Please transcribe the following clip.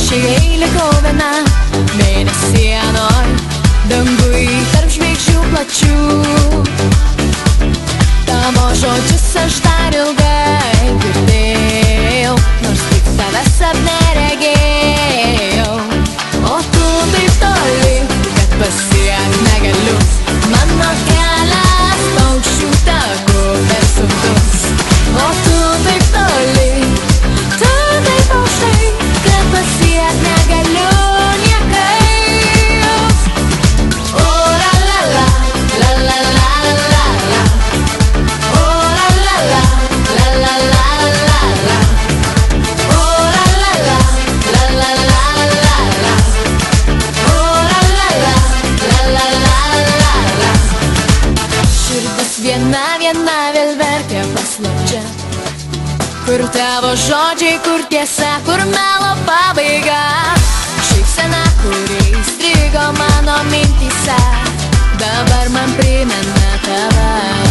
Išėjai likau viena mėnesienoj, dangui tarp žvaigždžių plačių. Tavo žodžius aš dar ilgai girdėjau, nors tik tave sapne regėjau. O tu taip toli, kad pasiekt negaliu, mano kelias paukščių taku per sunkus. O tu taip toli, tu taip aukštai, kad pasiekt negaliu niekaip. O la la la, la la la la la. O la la la, la la la la la. O la la la, la la la la la. O la la la, la la la la la. Širdis viena vėl verkia paslapčia, kur tavo žodžiai, kur tiesa, kur melo pabaiga. Šypsena, kuri įstrigo mano mintyse, dabar man primena tave.